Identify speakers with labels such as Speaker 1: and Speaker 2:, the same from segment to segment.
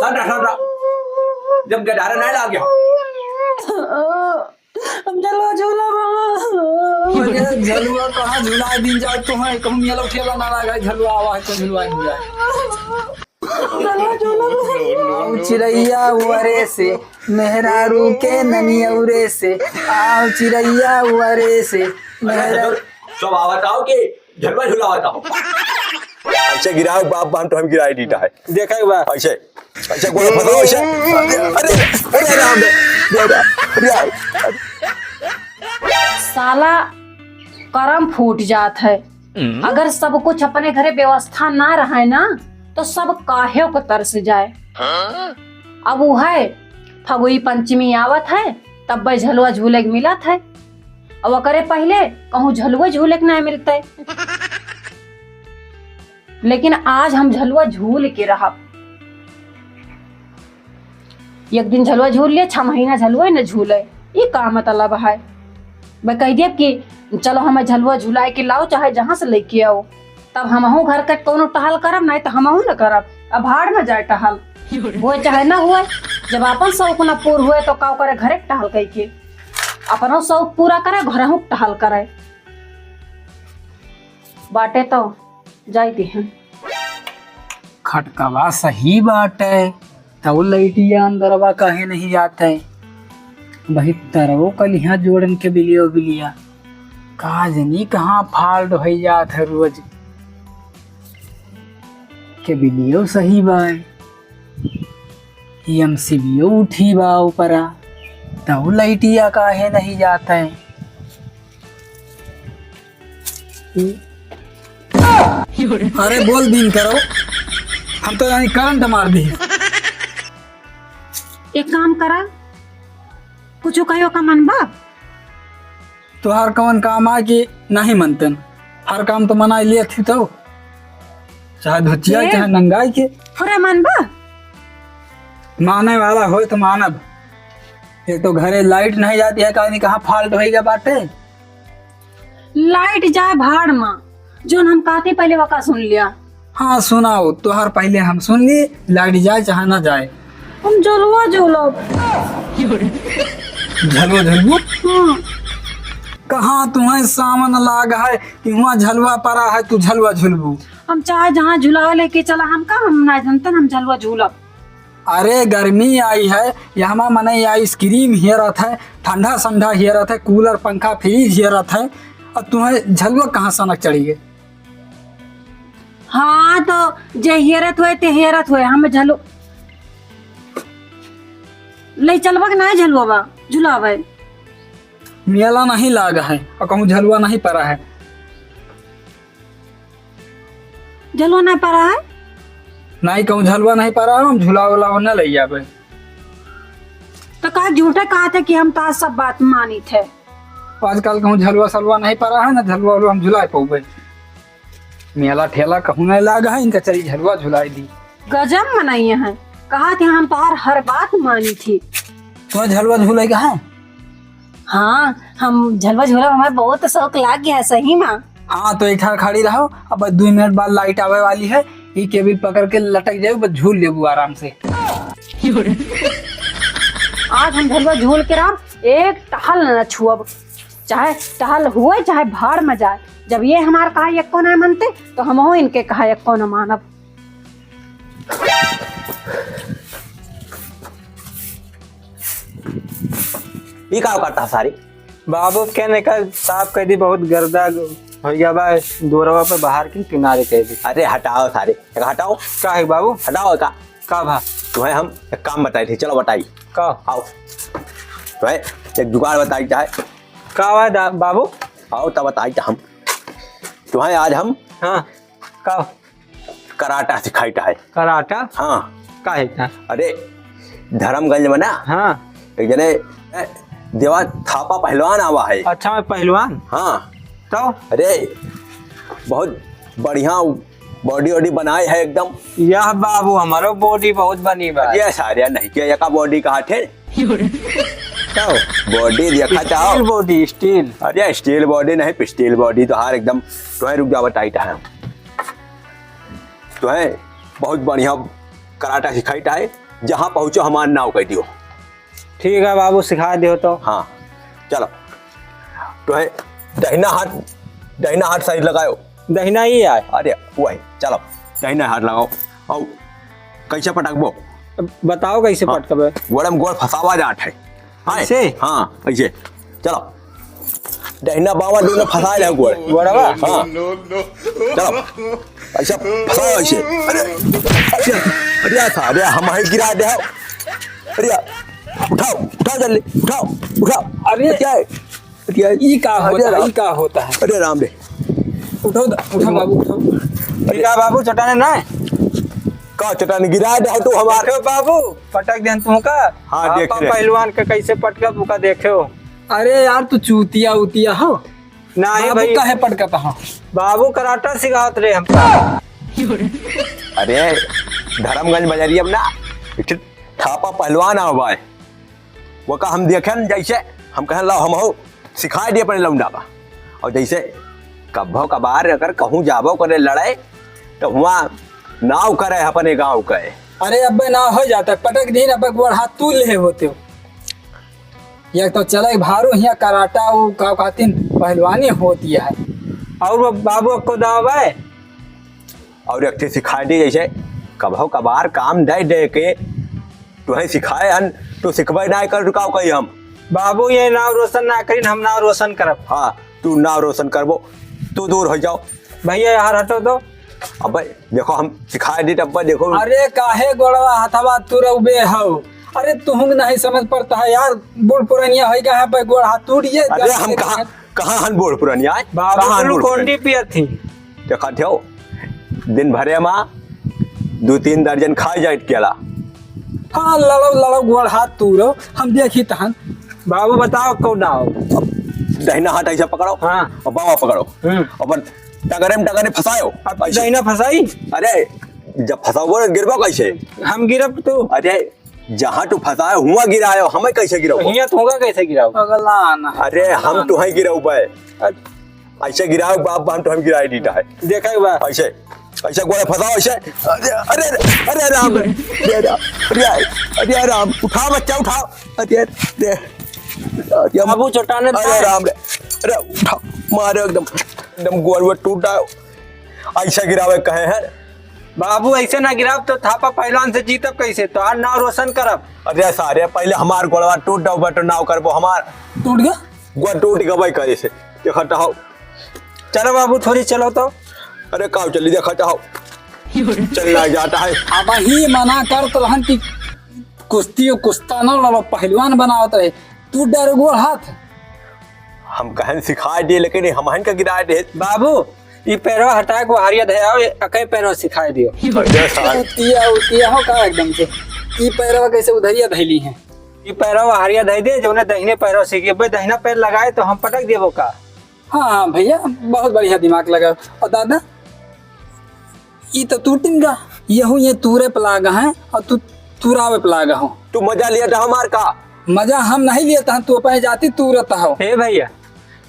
Speaker 1: सट जब गडारा नहीं ला गया
Speaker 2: हम झलवा झूला झलुआ कहाँ झुला दिन जाओ तुम्हें कहूँ ये लोग ठेला ना लगा झलुआ आवा तो झुलवा नहीं जाए आओ चिड़ैया उरे से मेहरारू के ननियौरे से आओ चिड़ैया उरे से मेहरारू
Speaker 1: सब आवताओ के झलवा झुलावता हो ऐसे गिराओ बाप हम तो हम गिराई दीटा है
Speaker 2: देखा एक बार
Speaker 1: ऐसे ऐसे बोलो फलो ऐसे अरे राम दे
Speaker 3: साला करम फूट जात है। अगर सब कुछ अपने घरे व्यवस्था ना रहे ना तो सब काहे को तरस जाए। अब वो है फगुई पंचमी आवत है तब भाई झलुआ झूले के मिलत है और करे पहले कहूँ झलुआ झूले के नहीं मिलते। लेकिन आज हम झलुआ झूल के रहा। एक दिन झलुआ झूल लिया 6 महीना झलुआ न झूले ये का मतलब है। मैं कह दिया कि चलो हमें झलुआ झुलाए के लाओ चाहे जहाँ से लेके आओ तब हमहू घर के कोनो टहल करब नहीं तो हमहू न करब। अब भाड़ में जाए टहल हुए चाहे न हुए जब अपन शौक न पूर हुए तो का करे घरे टहल कह के अपनो शौक पूरा करे घर टहल करे बाटे तो जाती हैं।
Speaker 2: खटकवा सही बात है तो लैटिया अंदरवा कहे नहीं जाते वही तरवो कल यहाँ जोड़न के बिलिया कहा जनी कहाँ फाल्ट हो जात है रोज के बिलियो सही बा एमसीबीओ उठी बा ऊपरा तो लैटिया काहे नहीं जाता है। अरे बोल दिन करो हम तो यानी करंट मार दी।
Speaker 3: एक काम करा कुछ कहो का मन बा
Speaker 2: तो हर कौन काम आ के नहीं मनतन हर काम तो मना लिया थी तो चाहे धोतिया चाहे नंगाई के
Speaker 3: थोड़ा मन बा
Speaker 2: माने वाला हो तो मानब। एक तो घरे लाइट नहीं जाती है कहीं कहाँ फाल्ट हो गया बाटे।
Speaker 3: लाइट जाए भाड़ में जो हम कहते पहले वका सुन लिया।
Speaker 2: हाँ सुनाओ तो हर पहले हम सुन ली लाइट जाए चाहे ना जाए
Speaker 3: हम झलुआ झूलो
Speaker 2: झलवा झलबू कहाँ तुम्हें सामन लाग है कि वहाँ झलवा पड़ा है तू झलवा झुलबू।
Speaker 3: हम चाहे जहाँ झुलावे लेके चला हम का हम ना जानते हम झलुआ झूलब।
Speaker 2: अरे गर्मी आई है यहाँ मने आइसक्रीम हेरत है ठंडा ठंडा हेरत है कूलर पंखा फ्रिज हेरत है और तुम्हें झलवा कहाँ सनक चढ़ी गए।
Speaker 3: हाँ तो जे हेरत हुए ते हेरत हुए हम झलु ले चलबा के ना झलुआ झुलावे
Speaker 2: मेला नहीं लागा है और कहूँ झलवा नहीं पड़ा है।
Speaker 3: झलुआ नहीं पड़ा है
Speaker 2: नहीं कहूँ झलवा नहीं पड़ा है हम झूला वाला न ले जाबे।
Speaker 3: तो कहा झूठे कहा थे कि हम तो सब बात मानी थे।
Speaker 2: आजकल कहूँ झलवा सलवा नहीं पड़ा है ना झलवा वाला हम झुला पाओगे। मेला ठेला कहूँ नहीं लागा है इनका चली झलवा झुलाई दी।
Speaker 3: गजब मनाइए हैं कहा थे हम तो हर बात मानी थी।
Speaker 2: तुम्हें झलवा झूलेगा है।
Speaker 3: हाँ हम झलवा झूला हमें बहुत शौक लाग गया है सही में।
Speaker 2: हाँ तो एक खड़ी रहो अब 2 मिनट बाद लाइट आवे वाली है ये केबल पकड़ के लटक जाए बस झूल लेबू आराम से।
Speaker 3: आज हम झलवा झूल के राम एक टहल न छुअब चाहे टहल हुए चाहे भाड़ में जाए। जब ये हमारे कहा एक को न मानते तो हम हो इनके कहा एक को न मानब।
Speaker 1: ये का करता सारी
Speaker 4: बाबू कहने का साफ कह दी बहुत गर्दा हो गया बा दोरवा पे बाहर के किनारे कह दी।
Speaker 1: अरे हटाओ सारे हटाओ
Speaker 4: का है बाबू
Speaker 1: हटाओ
Speaker 4: का भा
Speaker 1: तुम्हें हम एक काम बताए थे चलो बताइए
Speaker 4: का
Speaker 1: आओ तुम्हें एक जुगाड़ बताई चाहे
Speaker 4: का है बाबू
Speaker 1: आओ तब बताई हम तुम्हें आज हम
Speaker 4: हाँ का
Speaker 1: कराटा सिखाई है।
Speaker 4: कराटा
Speaker 1: हाँ
Speaker 4: का है था
Speaker 1: अरे धर्मगंज में ना
Speaker 4: हाँ
Speaker 1: एक जने देवा थापा पहलवान आवा है।
Speaker 4: अच्छा मैं पहलवान
Speaker 1: हाँ
Speaker 4: तो
Speaker 1: अरे बहुत बढ़िया बॉडी वॉडी बनाए है एकदम।
Speaker 4: यह बाबू हमारो बॉडी बहुत बनी बा।
Speaker 1: ये सारे नहीं किया यका बॉडी कहा थे
Speaker 4: तो
Speaker 1: बॉडी देखा चाहो
Speaker 4: स्टील बॉडी स्टील
Speaker 1: अरे स्टील बॉडी नहीं पिस्टील बॉडी तो हार एकदम तुम्हें रुक जावा टाइट है तुम्हें बहुत बढ़िया कराटा सिखाई है जहाँ पहुँचो हमारा नाव कह दियो।
Speaker 4: ठीक है बाबू, सिखा दियो तो।
Speaker 1: हाँ चलो, तो है दहिना हाथ साइड लगाओ।
Speaker 4: दहिना ही आए।
Speaker 1: अरे वही, चलो दहिना हाथ लगाओ। और कैसे पटकबो?
Speaker 4: बताओ कैसे पटकबे?
Speaker 1: गोड़म गोड़ फसावा जाट है। हाँ
Speaker 4: ऐसे?
Speaker 1: हाँ ऐसे। चलो दहिना बावा दोनों फंसा रहे गोड़।
Speaker 4: गोड़वा?
Speaker 1: हाँ चलो ऐसा फंसाओ ऐसे। अरे अरे अरे था, अरे हम ही गिरा दे। अरे उठाओ उठाओ जल्दी, उठाओ।
Speaker 2: अरे
Speaker 1: क्या है?
Speaker 2: ई का होता है, ई का होता है?
Speaker 1: अरे राम रे,
Speaker 2: उठाओ बाबू, उठाओ।
Speaker 4: ठीक है बाबू, चटाने ना है।
Speaker 1: का चटाने गिरा दे तो हमारे।
Speaker 4: देखो बाबू, पटक दें तुमका।
Speaker 1: हाँ, देख रहे।
Speaker 4: पहलवान के कैसे पटक बुका देखो।
Speaker 2: अरे यार तू चूतिया उतिया हो
Speaker 4: ना है
Speaker 2: बाबू,
Speaker 4: भाई।
Speaker 2: काहे पटकता हो?
Speaker 4: बाबू कराटा सिखात रहे हमका।
Speaker 1: अरे धर्मगंज बजरिया में ना थापा पहलवान आओ भाई, वो का हम देखे न, जैसे हम कहें लो हम हो सिखा दिए अपने लौंडा का। और जैसे कभो कबार अगर कहूँ जाबो करे लड़ाई तो वहाँ नाव करे अपने गाँव के।
Speaker 2: अरे अब्बे ना हो जाता है, पटक दी ना गोड़ हाथ तू ले होते हो। या तो चले भारो यहाँ कराटा वो का खातिन पहलवानी होती है।
Speaker 4: और वो बाबू आपको दाव है?
Speaker 1: और एक चीज सिखा दी, जैसे कभो कबार काम दे के तुम्हें सिखाए हन तो सिखबे ना कर रुकाओ कही हम।
Speaker 4: बाबू ये नाव रोशन ना करीन, हम नाव रोशन करब।
Speaker 1: हाँ तू नाव रोशन करबो, तू दूर हो जाओ।
Speaker 4: भैया यार हटो तो।
Speaker 1: अब देखो हम सिखा दी तब देखो।
Speaker 2: अरे काहे गोड़वा हथवा तू रउबे हो? अरे तुम नहीं समझ पड़ता है यार, बूढ़ पुरानिया है कहाँ पे गोड़ हाथ टूट गए।
Speaker 1: अरे हम कहाँ हन बूढ़ पुरानिया है?
Speaker 4: बाबू कोंडी पियत थी।
Speaker 1: देखा थे दिन भरे में 2-3 दर्जन खा जाए केला।
Speaker 2: हाँ लड़ो गोड़ हाथ तूरो, हम देखी तहन।
Speaker 4: बाबू बताओ कौन नाव?
Speaker 1: दहिना हाथ ऐसा पकड़ो।
Speaker 4: हाँ।
Speaker 1: और बाबा पकड़ो और टगरे फंसाओ।
Speaker 4: दहिना फंसाई?
Speaker 1: अरे जब फंसाओ गिरबो कैसे?
Speaker 4: हम गिरब तू?
Speaker 1: अरे जहाँ तू फंसाए हुआ गिरायो, हमें कैसे गिराओ?
Speaker 4: हिया तुमका कैसे गिराओ?
Speaker 2: अगला ना।
Speaker 1: अरे हम तुम्हें गिराओ भाई, ऐसे गिराओ बाप हम तुम्हें गिराई दीटा है।
Speaker 4: देखा एक बार
Speaker 1: ऐसे ऐसे गोड़े फंसाओ ऐसे। अरे अरे अरे राम, अरे राम, उठाओ बच्चा उठाओ। अरे
Speaker 4: बाबू चटाने।
Speaker 1: अरे राम रे, अरे उठाओ, मारे एकदम गोड़ टूटा। ऐसा गिरावे कहे हैं?
Speaker 4: बाबू ऐसे ना गिराब तो थापा पहलवान से जीतब कैसे? तो आज नाव रोशन करब।
Speaker 1: अरे सारे पहले हमार गोड़वा टूट जाओ बट नाव करबो। हमार
Speaker 2: टूट गया?
Speaker 1: गोड़ टूट गए करे से। देखा हो,
Speaker 4: चलो बाबू थोड़ी चलो तो।
Speaker 1: अरे काव चली देखा चाहो चलना जाता है।
Speaker 2: अब ही मना कर तो रहन की कुश्ता न लड़ो, पहलवान बनावत रहे। तू डर गोड़ हाथ।
Speaker 1: हम कहन सिखा दिए लेकिन हम का गिरा दे।
Speaker 4: बाबू ये पैरवा हटा के हरिया धयाओ, अकई पैरवा सिखाए दियो।
Speaker 1: अरे साल,
Speaker 2: उतिया हो का एकदम से। ई पैरवा कैसे उधरिया धैली है?
Speaker 4: ये पैरवा हरिया धै दे, जो दहिने पैरवा सीखे दहिना पैर लगाए तो हम पटक देबो का।
Speaker 2: हाँ भैया बहुत बढ़िया दिमाग लगा। और दादा ये तो टूटेगा, ये तूरे पलागा है और तू तुरावे पलागा हो।
Speaker 1: तू मजा लिया था हमार का?
Speaker 2: मजा हम नहीं लिया था, तू अपने जाती तू रहता हो।
Speaker 4: हे भैया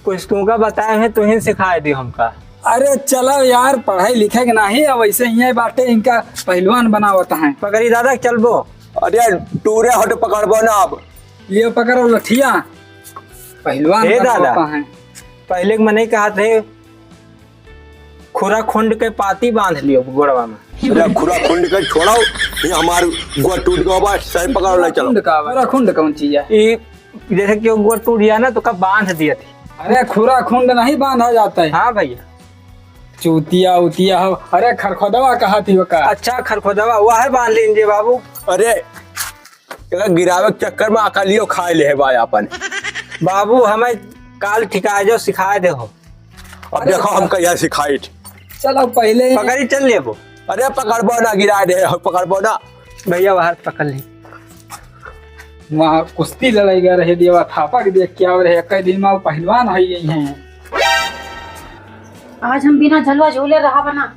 Speaker 4: कुछ तुमका बताए हैं, तुहिन सिखाए दियो हमका।
Speaker 2: अरे चलो यार, पढ़ाई लिखे के नहीं, अब ऐसे ही बाटे इनका पहलवान बनावत है।
Speaker 4: पकड़ी दादा चलबो।
Speaker 1: अरे टूरे हट पकड़बो ना। अब
Speaker 2: ये पकड़ो लठिया, पहलवान
Speaker 4: हे दादा,
Speaker 2: बनवाता है।
Speaker 4: पहले मैंने कहा थे खुरा खुंड के पाती बांध लियो गोड़वा में।
Speaker 1: अरे खुरा खुंड के छोड़ाओ, ये हमार गोड़ टूट गया बा, सही पकड़ो ले चलो।
Speaker 2: खुरा खुंड कौन चीज है?
Speaker 4: ये जैसे कि गोड़ टूट गया ना तो कब बांध दिया थी।
Speaker 2: अरे खुरा खुंड नहीं बांधा जाता है।
Speaker 4: हाँ भैया।
Speaker 2: चूतिया उतिया हो। अरे खरखोदवा कहा थी वो का?
Speaker 4: अच्छा खरखोदवा वह है बांध लीजिए बाबू।
Speaker 1: अरे गिरावे के चक्कर में अकालियो खा ले है भाई अपन।
Speaker 4: बाबू हमें काल ठिकाए जो सिखाए दे हो।
Speaker 1: अब देखो हम कहिया सिखाई।
Speaker 2: चलो पहले
Speaker 4: पकड़ी चल लेबो।
Speaker 1: अरे पकड़बो ना, गिरा दे पकड़बो ना।
Speaker 4: भैया बाहर पकड़ ली।
Speaker 2: वहाँ कुश्ती लड़ाई गए रहे, देवा थापा के देख क्या रहे। कई दिन में वो पहलवान है यही हैं।
Speaker 3: आज हम बिना झलवा झूले रहा बना।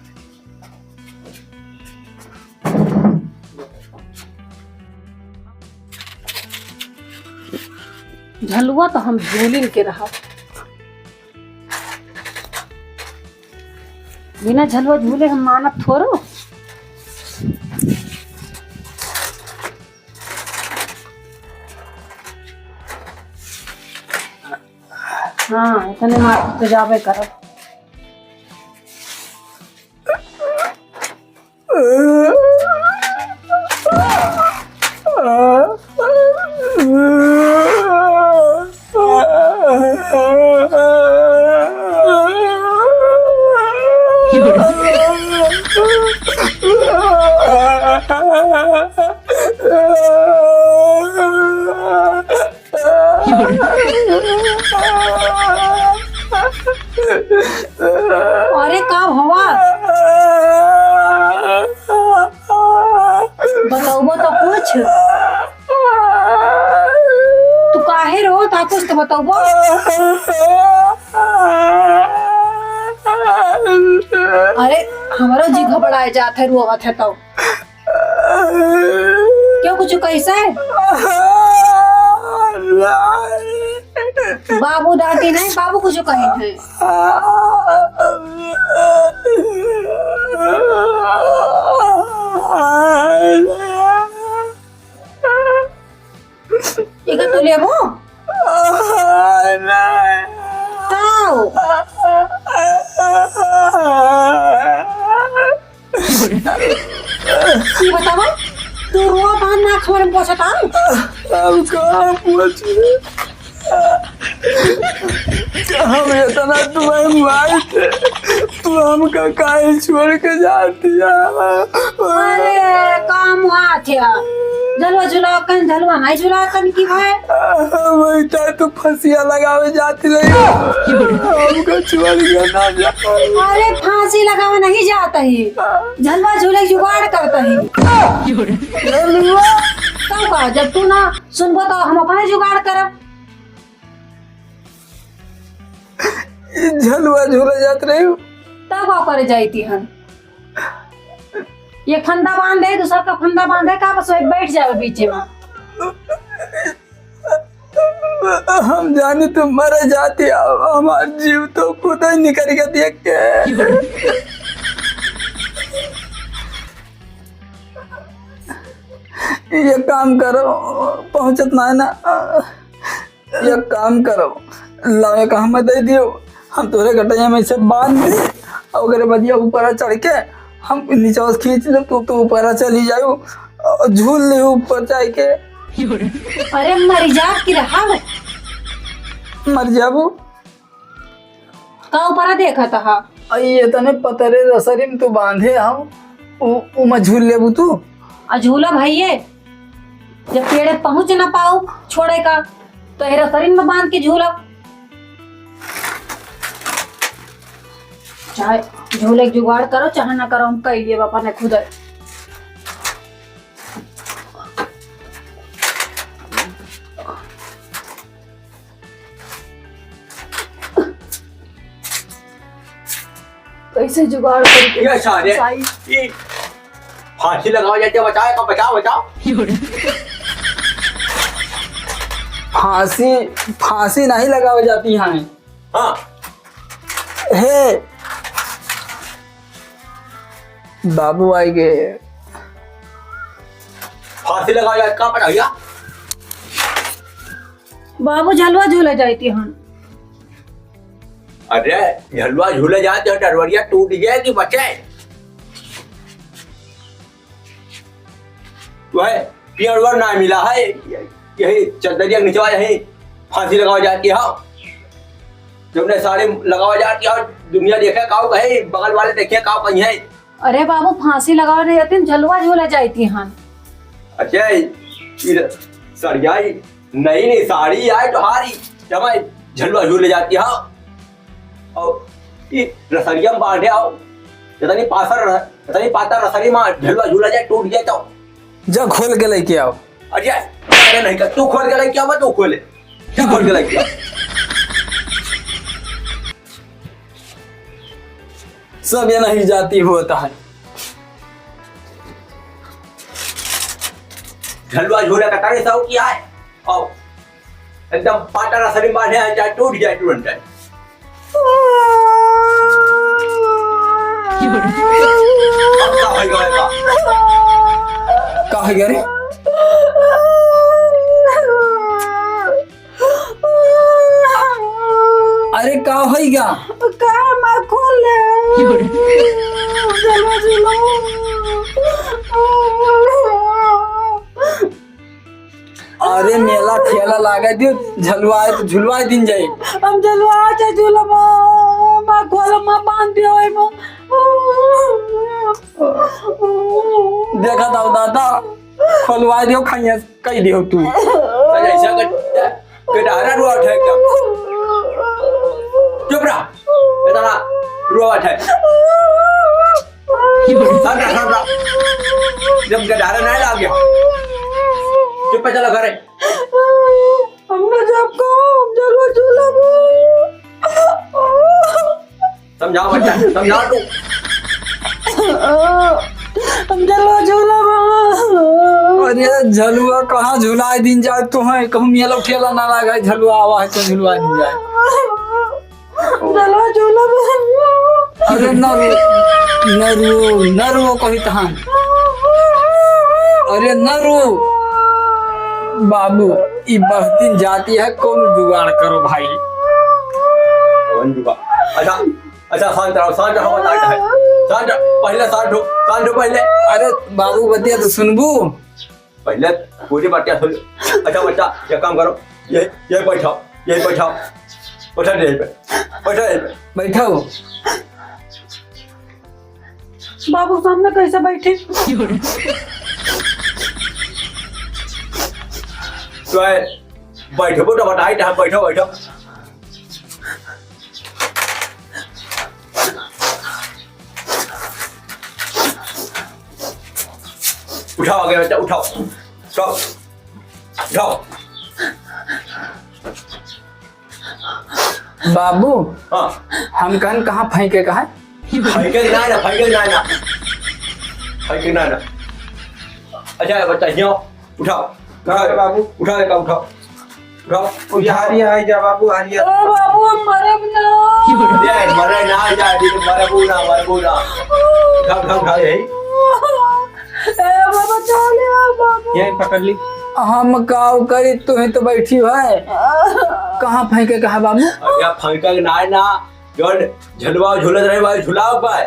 Speaker 3: झलुआ तो हम झूलिन के रहा, बिना झलवा झूले हम मानब थोड़ो। हाँ इतने मार तो जाबे कर। अरे का भवा बताओ तो कुछ, तू काहे रो ता कुछ तो बताओ। अरे हमारा जी घबराए जाते रोवत है तो क्यों, कुछ कैसा है? बाबू डांटे नहीं, बाबू कुछ कहे हैं। एक तो लेबो ताऊ ये बतावा तू रो बांध ना खबर में पहुंचता
Speaker 4: अब कहाँ पहुँचे? हम इतना तुम्हें मार थे, तू हमका काहे छोड़ के जाती है?
Speaker 3: अरे काम हुआ थे झलवा झुला कन झलवा नहीं झुला कन की भाई
Speaker 4: वही तो फंसिया लगावे जाती रही, हमको छोड़ के ना जा।
Speaker 3: अरे फांसी लगावे नहीं जाता है, झलवा झूले जुगाड़ करता है। तब का जब तू ना सुनबो तो हम अपने जुगाड़ करब।
Speaker 4: झलवा झूले जाते रही
Speaker 3: तब का करे जाती हन, ये फंदा बांध दे दूसरा का फंदा बांधे का बस एक बैठ जाए पीछे में।
Speaker 4: हम जाने तो मर जाते, हमारा जीव तो खुद ही निकल गया देख के। ये काम करो, पहुंचत ना है ना, ये काम करो, लावे का हमें दे दियो, हम तोरे गटैया में से बांध दे और बदिया ऊपर चढ़ के हम नीचे खींच ले, तू ऊपर चली जाओ, झूल ले ऊपर जाके।
Speaker 3: अरे मर जा कि रहा
Speaker 4: मर जाबू
Speaker 3: का ऊपर देखा था
Speaker 4: ये तने पतरे रसरी में तू बांधे हम उ में झूल लेबू तू।
Speaker 3: झूला भाई जब पेड़ पहुंच ना पाऊ छोड़े का तो हेरा शरीर में बांध के झूला, चाहे झूले के जुगाड़ करो चाहे ना करो, हम कह लिए बापा ने खुद। कैसे जुगाड़ करके
Speaker 1: ये सारे ये फांसी लगाओ जाते, बचाओ का बचाओ बचाओ।
Speaker 4: फांसी नहीं लगाई जाती है।
Speaker 1: हाँ
Speaker 4: हे बाबू आएंगे,
Speaker 1: फांसी लगाओ जाते कहाँ पर भैया?
Speaker 3: बाबू झलवा झूला जाती हन।
Speaker 1: अरे झलवा झूले जाते हो, डरवरिया टूट गया कि बचे? वह पियरवर ना मिला है, यही चदरिया नीचे यही फांसी लगाई जाती है। तुमने सारे लगाई जाती है, दुनिया देखे काऊ कहे, बगल वाले देखे काऊ कहीं है।
Speaker 3: अरे बाबू फांसी लगाओ नहीं जाती, झलवा झूला जाती हन।
Speaker 1: अच्छा सरियाई नहीं साड़ी आए तो हारी जब झलवा झूले जाती है और ये रसरिया में बांधे आओ, इतनी पातर रसरी में झलवा झूला जाए टूट जाए तो
Speaker 4: जा खोल के लेके आओ।
Speaker 1: अरे नहीं कर, तू खोल के लेके आओ, तू खोले क्या खोल के लेके आओ।
Speaker 4: सब ये नहीं जाती होता है।
Speaker 1: झलवा झूले का तारे साहू किया है और एकदम पातर रसरी में बांधे हैं, चाहे टूट जाए तुरंत जाए। अब क्या होगा?
Speaker 4: कहा गया रे? अरे का होइगा?
Speaker 2: का मैं खोल ले झलवा झूलो।
Speaker 4: अरे मेला ठेला लागा दियो, झलवाए तो झुलवाए दिन जाए।
Speaker 2: हम झलवा चे झूलो माँ खोल माँ बांध दियो है माँ।
Speaker 4: देखा दाऊ दादा खोलवा दियो, खाइया कही दियो तू।
Speaker 1: ऐसा के डारा रुआ उठे एकदम चुप रहा इतना रुआ उठे शांत रहा जब के डारा नहीं ला गया चुप पे चलो घरे
Speaker 2: हमने जब को झलवा झूला
Speaker 1: समझाओ बच्चा समझाओ तू
Speaker 2: हम झलवा झूला
Speaker 4: अरे झलुआ कहाँ झुलाए दिन जाए तो है, कहूँ मेला ठेला ना लगा झलुआ आवा है तो झुलवा दिन जाए।
Speaker 2: झलवा झूला
Speaker 4: अरे नरू नरू कही तहां। अरे नरू बाबू ई बहतीन जाती है, कौन जुगाड़ करो भाई।
Speaker 1: अच्छा अच्छा शांत रहो बताता है शांत पहले शांत हो पहले।
Speaker 4: अरे बाबू बतिया तो सुनबू
Speaker 1: पहले पूरी बात सुन। अच्छा बच्चा ये काम करो ये बैठाओ बैठा दे पे
Speaker 4: बैठो।
Speaker 2: बाबू सामने कैसे बैठे?
Speaker 1: तो बैठो बोलो बताई बैठो उठाओ आगे बच्चा उठाओ
Speaker 4: बाबू
Speaker 1: हाँ
Speaker 4: हम कहन कहाँ फेंके कहा?
Speaker 1: फेंके ना अच्छा बच्चा यहाँ उठाओ बाबू उठाओ
Speaker 5: हारिया है जा बाबू हारिया।
Speaker 2: ओ बाबू हम मरब ना।
Speaker 1: मरे ना मरबू ना उठा यही
Speaker 2: बाबा चले बाबू
Speaker 5: यही पकड़ ली।
Speaker 4: हम काव करी तुम्हें तो बैठी है, कहाँ फेंके कहा बाबू?
Speaker 1: या फेंका ना जो झलवा झूलत रहे भाई झुलाओ पाए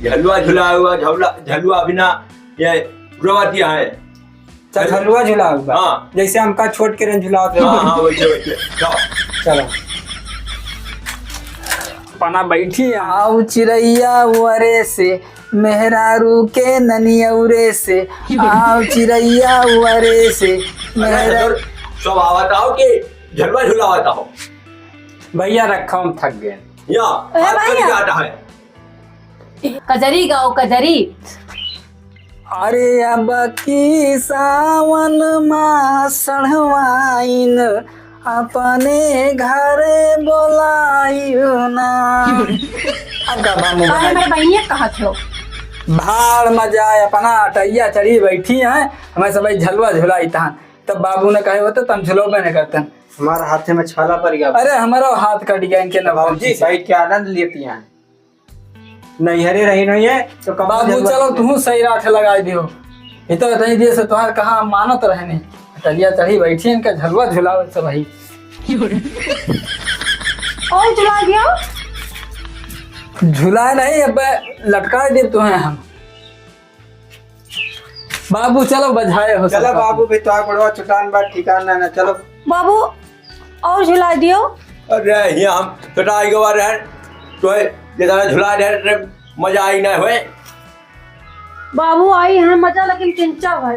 Speaker 1: झलवा झुला हुआ झलवा बिना ये रोवातिया है।
Speaker 5: झलुआ झुला हुआ
Speaker 1: हाँ।
Speaker 5: जैसे हमका छोट के झुलाओ थे।
Speaker 1: हाँ वैसे
Speaker 5: चलो
Speaker 4: पना बैठी आओ चिड़ैया वरे से मेहरारू के ननियौरे से, आओ चिड़ैया वरे से मेहरा।
Speaker 1: सब आवता हो कि झलवा झुलावता हो?
Speaker 5: भैया रखा हम थक गए।
Speaker 1: यहाँ आता है
Speaker 3: कजरी गाओ कजरी।
Speaker 4: अरे अब की सावन मा सढ़वाइन अपने घरे बोलाइयो ना। अब का बामू
Speaker 3: काहे मेरे बहनिया कहा थे?
Speaker 4: भाड़ मजा अपना अटैया चढ़ी बैठी है, हमें सब झलवा झुलाई तहन। तब बाबू ने कहे होते तुम झुलोबे नहीं करते।
Speaker 5: हमारे हाथ में छाला पड़ गया।
Speaker 4: अरे हमारा हाथ कट गया इनके
Speaker 5: जी बैठ के आनंद लेती हैं। नैहरे रही नहीं है तो
Speaker 4: बाबू चलो तुम सही राठ लगा दियो। ये तो इतनी देर से तुम्हारे कहाँ मानत रहे नहीं, अटैया चढ़ी बैठी इनका झलवा झुलावे सब भाई।
Speaker 3: और झुला दिया?
Speaker 4: झुला नहीं अब लटका दे तुम्हें हम। बाबू चलो बजाए हो।
Speaker 5: चलो बाबू भी तो बड़वा चुटान बात ठिकाना ना। चलो
Speaker 3: बाबू और झुला दियो।
Speaker 1: अरे यहाँ हम चटाई गवा रहे तो जैसा झुला रहे मजा आई ना हुए।
Speaker 3: बाबू आई है मजा लेकिन चिंचा भाई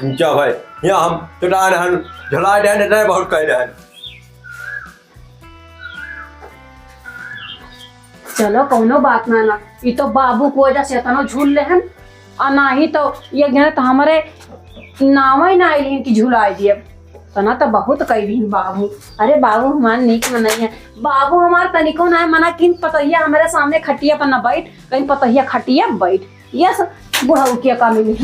Speaker 1: चिंचा भाई यहाँ हम चटा रहे झुला रहे बहुत कह रहे।
Speaker 3: चलो कोनो बात ना ये तो बाबू को वजह से तनो झूल ले हैं और ना ही तो ये गए तो हमारे नाम ही ना आई कि झूलाई दिए तना तो बहुत कई भी बाबू। अरे बाबू हमारे नीक में नहीं है बाबू हमारे तनिको ना है मना किन पतहिया हमारे सामने खटिया पर ना बैठ कहीं पतहिया खटिया बैठ ये बुढ़ऊ के का मिली।